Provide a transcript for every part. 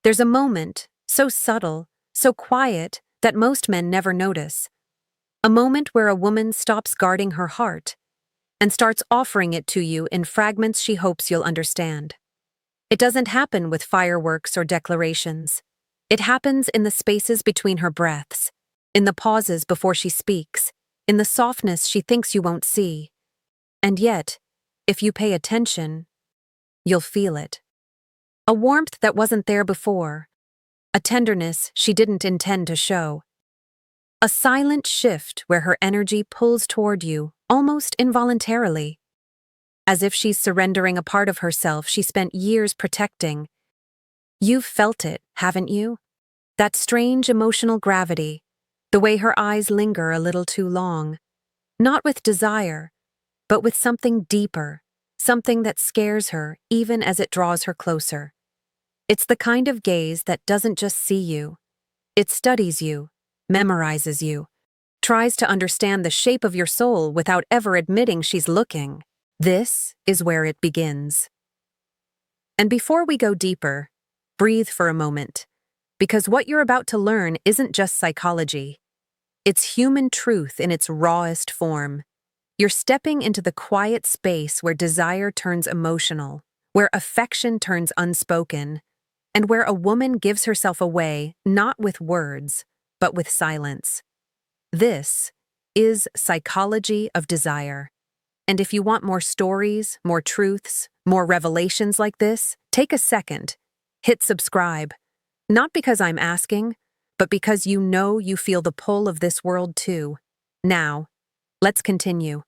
There's a moment, so subtle, so quiet, that most men never notice. A moment where a woman stops guarding her heart and starts offering it to you in fragments she hopes you'll understand. It doesn't happen with fireworks or declarations. It happens in the spaces between her breaths, in the pauses before she speaks, in the softness she thinks you won't see. And yet, if you pay attention, you'll feel it. A warmth that wasn't there before, a tenderness she didn't intend to show. A silent shift where her energy pulls toward you, almost involuntarily. As if she's surrendering a part of herself she spent years protecting. You've felt it, haven't you? That strange emotional gravity, the way her eyes linger a little too long. Not with desire, but with something deeper, something that scares her even as it draws her closer. It's the kind of gaze that doesn't just see you. It studies you, memorizes you, tries to understand the shape of your soul without ever admitting she's looking. This is where it begins. And before we go deeper, breathe for a moment, because what you're about to learn isn't just psychology. It's human truth in its rawest form. You're stepping into the quiet space where desire turns emotional, where affection turns unspoken, and where a woman gives herself away not with words, but with silence. This is psychology of desire. And if you want more stories, more truths, more revelations like this, take a second. Hit subscribe. Not because I'm asking, but because you know you feel the pull of this world too. Now, let's continue.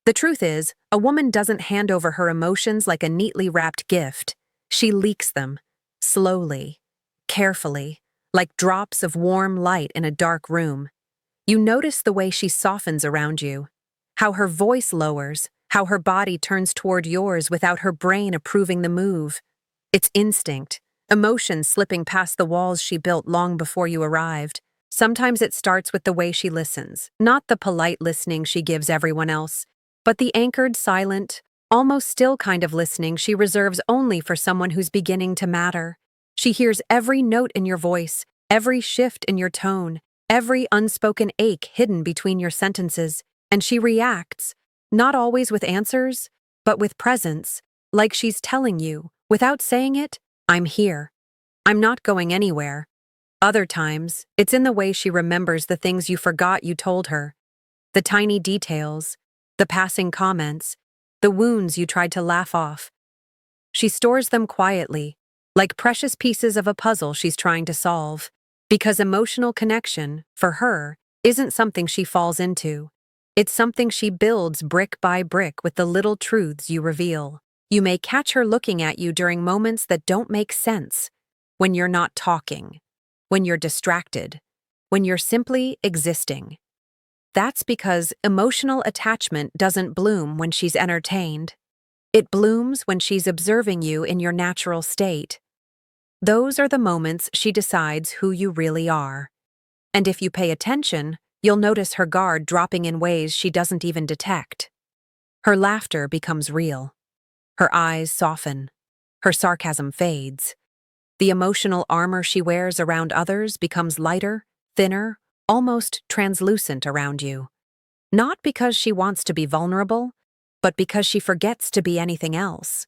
The truth is, a woman doesn't hand over her emotions like a neatly wrapped gift. She leaks them, slowly, carefully, like drops of warm light in a dark room. You notice the way she softens around you, how her voice lowers, how her body turns toward yours without her brain approving the move. It's instinct, emotion slipping past the walls she built long before you arrived. Sometimes it starts with the way she listens, not the polite listening she gives everyone else, but the anchored, silent, almost still kind of listening she reserves only for someone who's beginning to matter. She hears every note in your voice, every shift in your tone, every unspoken ache hidden between your sentences, and she reacts, not always with answers, but with presence, like she's telling you, without saying it, I'm here. I'm not going anywhere. Other times, it's in the way she remembers the things you forgot you told her. The tiny details, the passing comments, the wounds you tried to laugh off. She stores them quietly, like precious pieces of a puzzle she's trying to solve. Because emotional connection, for her, isn't something she falls into. It's something she builds brick by brick with the little truths you reveal. You may catch her looking at you during moments that don't make sense, when you're not talking, when you're distracted, when you're simply existing. That's because emotional attachment doesn't bloom when she's entertained. It blooms when she's observing you in your natural state. Those are the moments she decides who you really are. And if you pay attention, you'll notice her guard dropping in ways she doesn't even detect. Her laughter becomes real. Her eyes soften. Her sarcasm fades. The emotional armor she wears around others becomes lighter, thinner, almost translucent around you. Not because she wants to be vulnerable, but because she forgets to be anything else.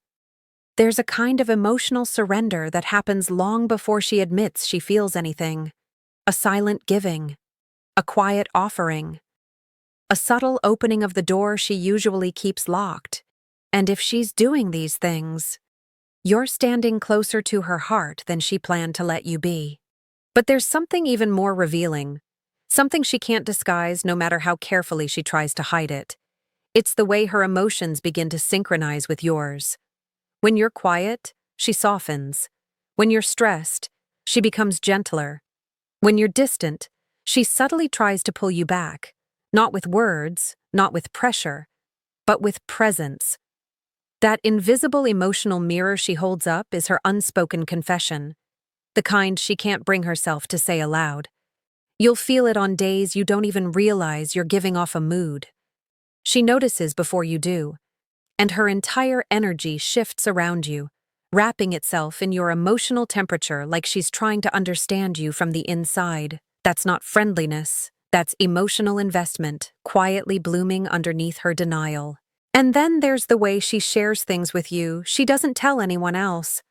There's a kind of emotional surrender that happens long before she admits she feels anything. A silent giving. A quiet offering. A subtle opening of the door she usually keeps locked. And if she's doing these things, you're standing closer to her heart than she planned to let you be. But there's something even more revealing. Something she can't disguise no matter how carefully she tries to hide it. It's the way her emotions begin to synchronize with yours. When you're quiet, she softens. When you're stressed, she becomes gentler. When you're distant, she subtly tries to pull you back, not with words, not with pressure, but with presence. That invisible emotional mirror she holds up is her unspoken confession, the kind she can't bring herself to say aloud. You'll feel it on days you don't even realize you're giving off a mood. She notices before you do, and her entire energy shifts around you, wrapping itself in your emotional temperature like she's trying to understand you from the inside. That's not friendliness, that's emotional investment, quietly blooming underneath her denial. And then there's the way she shares things with you she doesn't tell anyone else.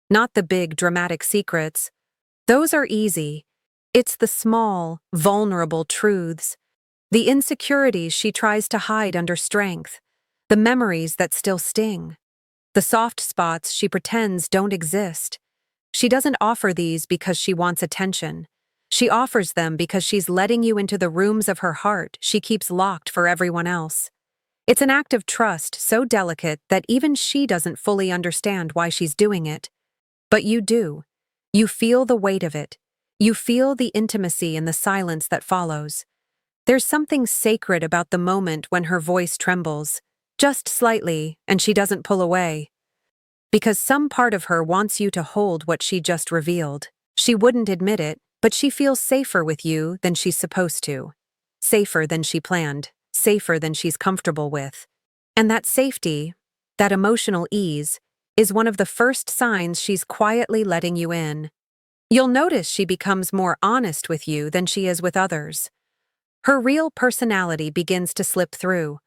Not the big, dramatic secrets. Those are easy. It's the small, vulnerable truths. The insecurities she tries to hide under strength. The memories that still sting. The soft spots she pretends don't exist. She doesn't offer these because she wants attention. She offers them because she's letting you into the rooms of her heart she keeps locked for everyone else. It's an act of trust so delicate that even she doesn't fully understand why she's doing it. But you do. You feel the weight of it. You feel the intimacy in the silence that follows. There's something sacred about the moment when her voice trembles, just slightly, and she doesn't pull away. Because some part of her wants you to hold what she just revealed. She wouldn't admit it, but she feels safer with you than she's supposed to. Safer than she planned, safer than she's comfortable with. And that safety, that emotional ease, is one of the first signs she's quietly letting you in. You'll notice she becomes more honest with you than she is with others. Her real personality begins to slip through.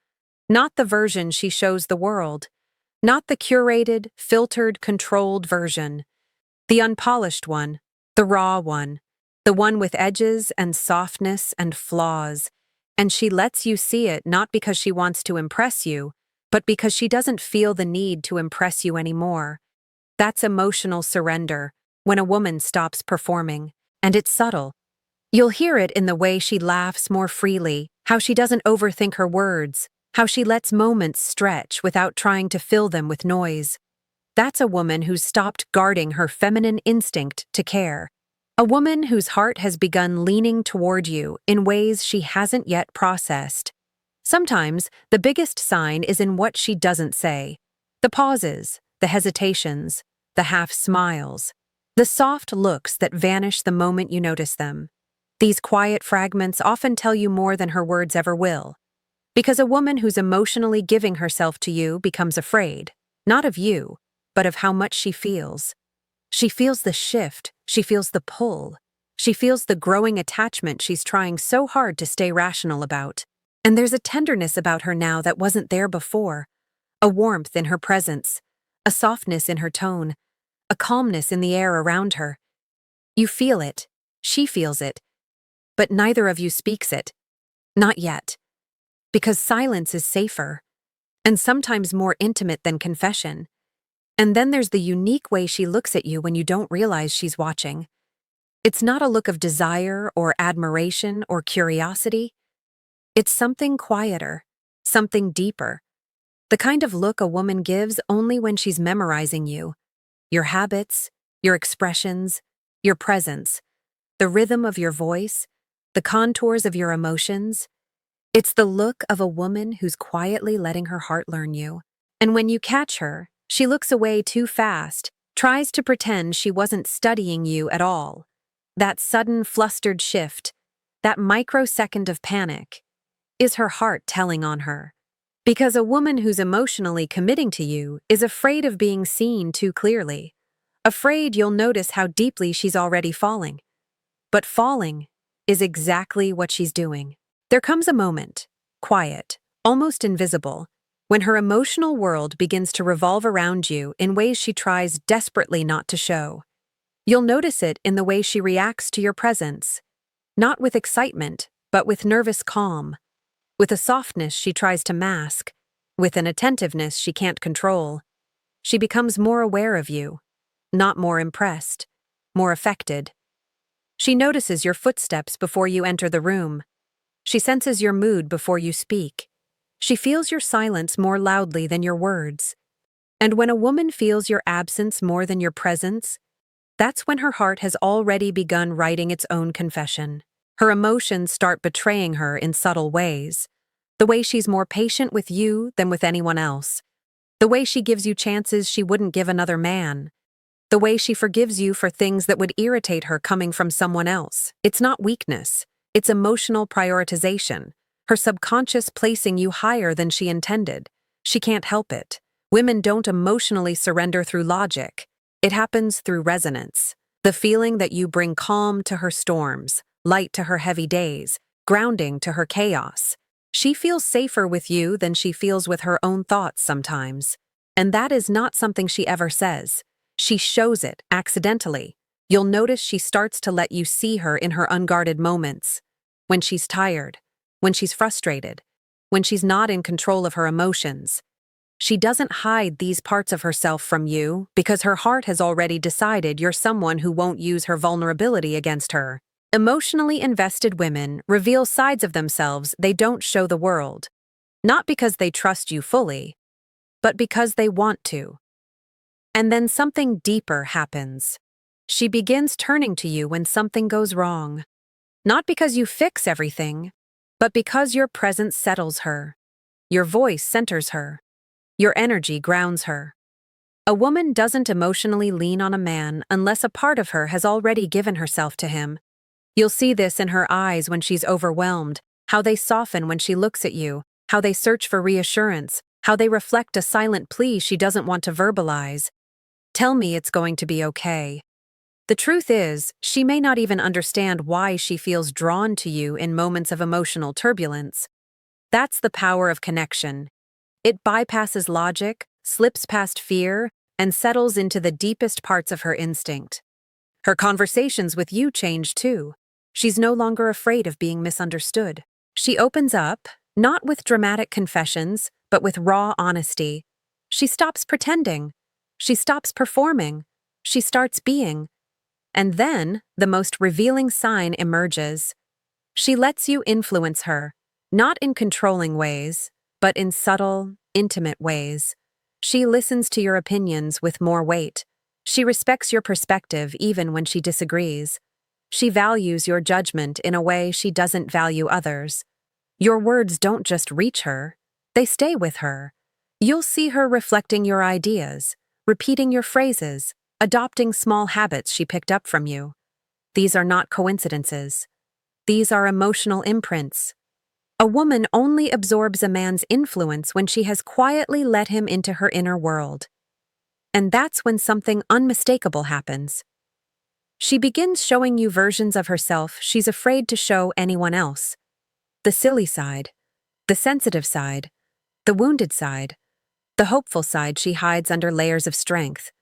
Not the version she shows the world. Not the curated, filtered, controlled version. The unpolished one. The raw one. The one with edges and softness and flaws. And she lets you see it not because she wants to impress you, but because she doesn't feel the need to impress you anymore. That's emotional surrender, when a woman stops performing. And it's subtle. You'll hear it in the way she laughs more freely, how she doesn't overthink her words, how she lets moments stretch without trying to fill them with noise. That's a woman who's stopped guarding her feminine instinct to care. A woman whose heart has begun leaning toward you in ways she hasn't yet processed. Sometimes, the biggest sign is in what she doesn't say. The pauses, the hesitations, the half-smiles, the soft looks that vanish the moment you notice them. These quiet fragments often tell you more than her words ever will. Because a woman who's emotionally giving herself to you becomes afraid, not of you, but of how much she feels. She feels the shift, she feels the pull, she feels the growing attachment she's trying so hard to stay rational about. And there's a tenderness about her now that wasn't there before, a warmth in her presence, a softness in her tone, a calmness in the air around her. You feel it, she feels it, but neither of you speaks it. Not yet. Because silence is safer, and sometimes more intimate than confession. And then there's the unique way she looks at you when you don't realize she's watching. It's not a look of desire or admiration or curiosity. It's something quieter, something deeper. The kind of look a woman gives only when she's memorizing you. Your habits, your expressions, your presence, the rhythm of your voice, the contours of your emotions. It's the look of a woman who's quietly letting her heart learn you. And when you catch her, she looks away too fast, tries to pretend she wasn't studying you at all. That sudden flustered shift, that microsecond of panic, is her heart telling on her. Because a woman who's emotionally committing to you is afraid of being seen too clearly. Afraid you'll notice how deeply she's already falling. But falling is exactly what she's doing. There comes a moment, quiet, almost invisible, when her emotional world begins to revolve around you in ways she tries desperately not to show. You'll notice it in the way she reacts to your presence. Not with excitement, but with nervous calm. With a softness she tries to mask. With an attentiveness she can't control. She becomes more aware of you. Not more impressed. More affected. She notices your footsteps before you enter the room. She senses your mood before you speak. She feels your silence more loudly than your words. And when a woman feels your absence more than your presence, that's when her heart has already begun writing its own confession. Her emotions start betraying her in subtle ways. The way she's more patient with you than with anyone else. The way she gives you chances she wouldn't give another man. The way she forgives you for things that would irritate her coming from someone else. It's not weakness. It's emotional prioritization. Her subconscious placing you higher than she intended. She can't help it. Women don't emotionally surrender through logic. It happens through resonance. The feeling that you bring calm to her storms, light to her heavy days, grounding to her chaos. She feels safer with you than she feels with her own thoughts sometimes. And that is not something she ever says. She shows it accidentally. You'll notice she starts to let you see her in her unguarded moments. When she's tired, when she's frustrated, when she's not in control of her emotions. She doesn't hide these parts of herself from you because her heart has already decided you're someone who won't use her vulnerability against her. Emotionally invested women reveal sides of themselves they don't show the world, not because they trust you fully, but because they want to. And then something deeper happens. She begins turning to you when something goes wrong. Not because you fix everything, but because your presence settles her. Your voice centers her. Your energy grounds her. A woman doesn't emotionally lean on a man unless a part of her has already given herself to him. You'll see this in her eyes when she's overwhelmed, how they soften when she looks at you, how they search for reassurance, how they reflect a silent plea she doesn't want to verbalize. Tell me it's going to be okay. The truth is, she may not even understand why she feels drawn to you in moments of emotional turbulence. That's the power of connection. It bypasses logic, slips past fear, and settles into the deepest parts of her instinct. Her conversations with you change too. She's no longer afraid of being misunderstood. She opens up, not with dramatic confessions, but with raw honesty. She stops pretending. She stops performing. She starts being. And then, the most revealing sign emerges. She lets you influence her, not in controlling ways, but in subtle, intimate ways. She listens to your opinions with more weight. She respects your perspective even when she disagrees. She values your judgment in a way she doesn't value others. Your words don't just reach her, they stay with her. You'll see her reflecting your ideas, repeating your phrases, adopting small habits she picked up from you. These are not coincidences. These are emotional imprints. A woman only absorbs a man's influence when she has quietly let him into her inner world. And that's when something unmistakable happens. She begins showing you versions of herself she's afraid to show anyone else. The silly side, the sensitive side, the wounded side, the hopeful side she hides under layers of strength.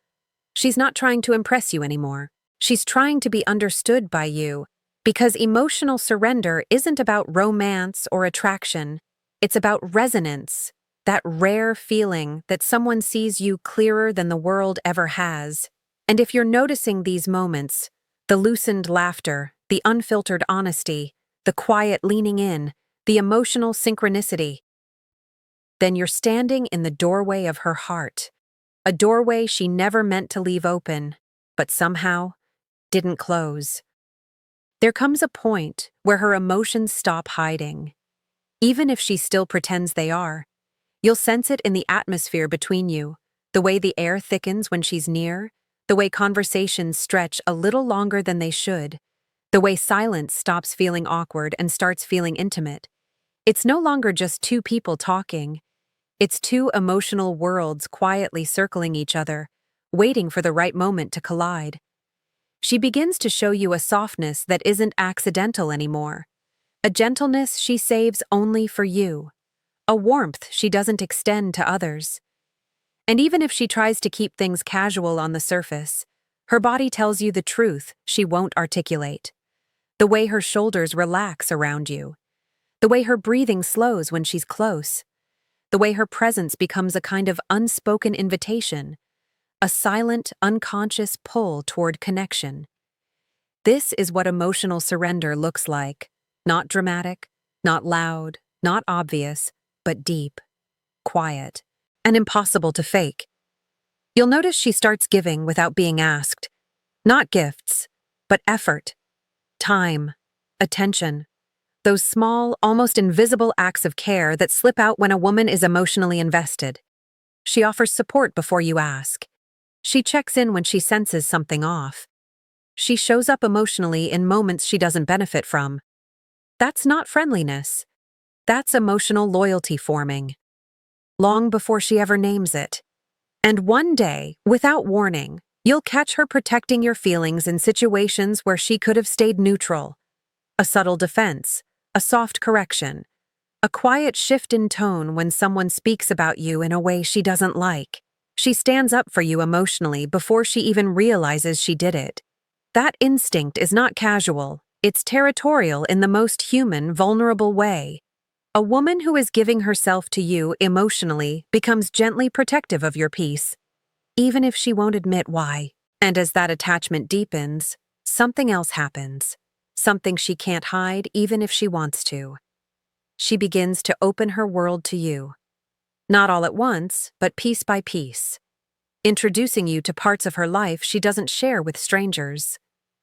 She's not trying to impress you anymore. She's trying to be understood by you, because emotional surrender isn't about romance or attraction. It's about resonance, that rare feeling that someone sees you clearer than the world ever has. And if you're noticing these moments, the loosened laughter, the unfiltered honesty, the quiet leaning in, the emotional synchronicity, then you're standing in the doorway of her heart. A doorway she never meant to leave open, but somehow didn't close. There comes a point where her emotions stop hiding. Even if she still pretends they are, you'll sense it in the atmosphere between you, the way the air thickens when she's near, the way conversations stretch a little longer than they should, the way silence stops feeling awkward and starts feeling intimate. It's no longer just two people talking. It's two emotional worlds quietly circling each other, waiting for the right moment to collide. She begins to show you a softness that isn't accidental anymore, a gentleness she saves only for you, a warmth she doesn't extend to others. And even if she tries to keep things casual on the surface, her body tells you the truth she won't articulate. The way her shoulders relax around you, the way her breathing slows when she's close, the way her presence becomes a kind of unspoken invitation, a silent, unconscious pull toward connection. This is what emotional surrender looks like. Not dramatic, not loud, not obvious, but deep, quiet, and impossible to fake. You'll notice she starts giving without being asked. Not gifts, but effort, time, attention. Those small, almost invisible acts of care that slip out when a woman is emotionally invested. She offers support before you ask. She checks in when she senses something off. She shows up emotionally in moments she doesn't benefit from. That's not friendliness. That's emotional loyalty forming. Long before she ever names it. And one day, without warning, you'll catch her protecting your feelings in situations where she could have stayed neutral. A subtle defense, a soft correction, a quiet shift in tone when someone speaks about you in a way she doesn't like. She stands up for you emotionally before she even realizes she did it. That instinct is not casual, it's territorial in the most human, vulnerable way. A woman who is giving herself to you emotionally becomes gently protective of your peace, even if she won't admit why. And as that attachment deepens, something else happens. Something she can't hide even if she wants to. She begins to open her world to you. Not all at once, but piece by piece. Introducing you to parts of her life she doesn't share with strangers.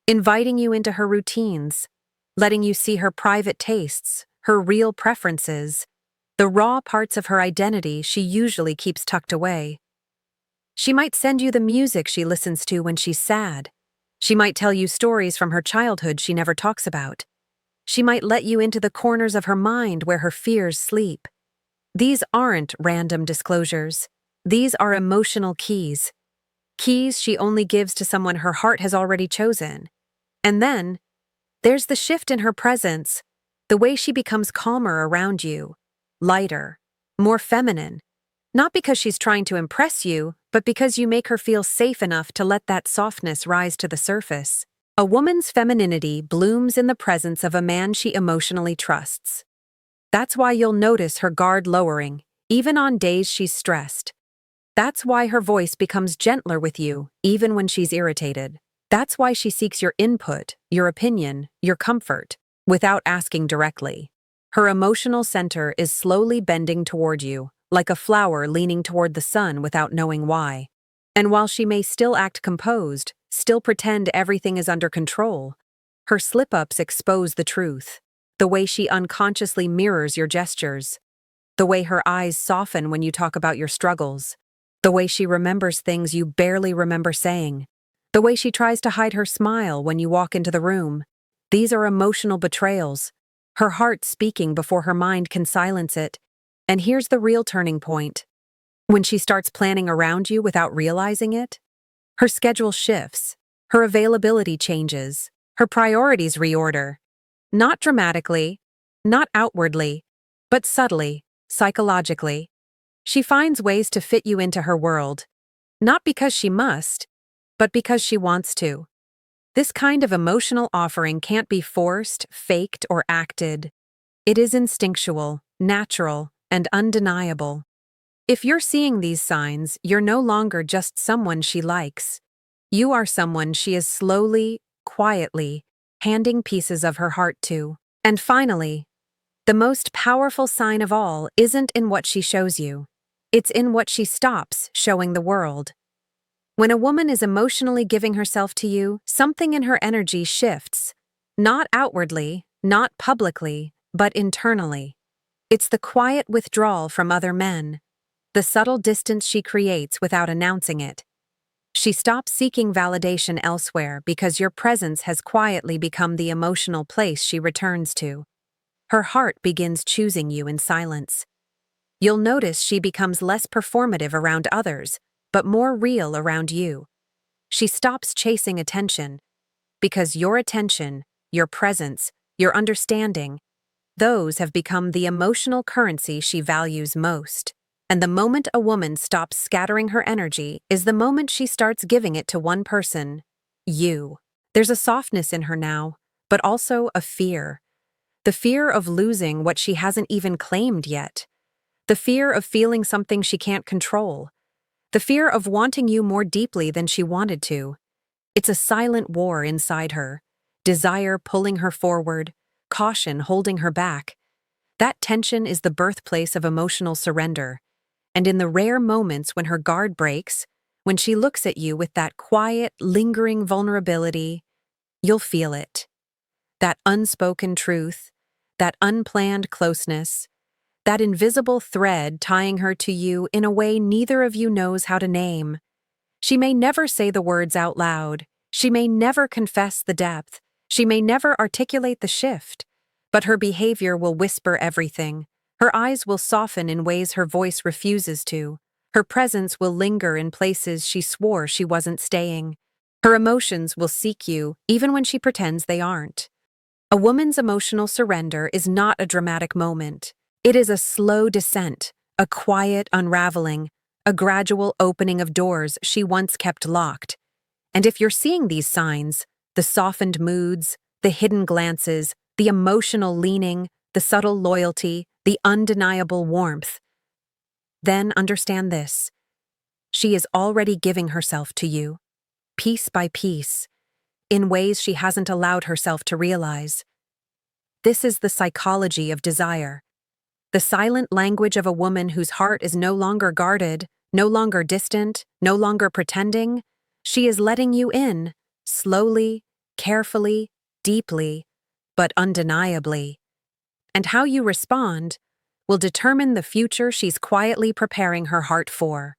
Inviting you into her routines. Letting you see her private tastes, her real preferences, the raw parts of her identity she usually keeps tucked away. She might send you the music she listens to when she's sad. She might tell you stories from her childhood she never talks about. She might let you into the corners of her mind where her fears sleep. These aren't random disclosures. These are emotional keys. Keys she only gives to someone her heart has already chosen. And then, there's the shift in her presence, the way she becomes calmer around you, lighter, more feminine. Not because she's trying to impress you, but because you make her feel safe enough to let that softness rise to the surface. A woman's femininity blooms in the presence of a man she emotionally trusts. That's why you'll notice her guard lowering, even on days she's stressed. That's why her voice becomes gentler with you, even when she's irritated. That's why she seeks your input, your opinion, your comfort, without asking directly. Her emotional center is slowly bending toward you, like a flower leaning toward the sun without knowing why. And while she may still act composed, still pretend everything is under control, her slip-ups expose the truth. The way she unconsciously mirrors your gestures. The way her eyes soften when you talk about your struggles. The way she remembers things you barely remember saying. The way she tries to hide her smile when you walk into the room. These are emotional betrayals. Her heart speaking before her mind can silence it. And here's the real turning point. When she starts planning around you without realizing it, her schedule shifts, her availability changes, her priorities reorder. Not dramatically, not outwardly, but subtly, psychologically. She finds ways to fit you into her world, not because she must, but because she wants to. This kind of emotional offering can't be forced, faked, or acted. It is instinctual, natural, and undeniable. If you're seeing these signs, you're no longer just someone she likes. You are someone she is slowly, quietly, handing pieces of her heart to. And finally, the most powerful sign of all isn't in what she shows you. It's in what she stops showing the world. When a woman is emotionally giving herself to you, something in her energy shifts. Not outwardly, not publicly, but internally. It's the quiet withdrawal from other men. The subtle distance she creates without announcing it. She stops seeking validation elsewhere because your presence has quietly become the emotional place she returns to. Her heart begins choosing you in silence. You'll notice she becomes less performative around others, but more real around you. She stops chasing attention, because your attention, your presence, your understanding, those have become the emotional currency she values most. And the moment a woman stops scattering her energy is the moment she starts giving it to one person, you. There's a softness in her now, but also a fear. The fear of losing what she hasn't even claimed yet. The fear of feeling something she can't control. The fear of wanting you more deeply than she wanted to. It's a silent war inside her. Desire pulling her forward, caution holding her back. That tension is the birthplace of emotional surrender. And in the rare moments when her guard breaks, when she looks at you with that quiet, lingering vulnerability, you'll feel it. That unspoken truth, that unplanned closeness, that invisible thread tying her to you in a way neither of you knows how to name. She may never say the words out loud. She may never confess the depth. She may never articulate the shift. But her behavior will whisper everything. Her eyes will soften in ways her voice refuses to. Her presence will linger in places she swore she wasn't staying. Her emotions will seek you, even when she pretends they aren't. A woman's emotional surrender is not a dramatic moment. It is a slow descent, a quiet unraveling, a gradual opening of doors she once kept locked. And if you're seeing these signs, the softened moods, the hidden glances, the emotional leaning, the subtle loyalty, the undeniable warmth, then understand this. She is already giving herself to you, piece by piece, in ways she hasn't allowed herself to realize. This is the psychology of desire, the silent language of a woman whose heart is no longer guarded, no longer distant, no longer pretending. She is letting you in, slowly, carefully, deeply, but undeniably. And how you respond will determine the future she's quietly preparing her heart for.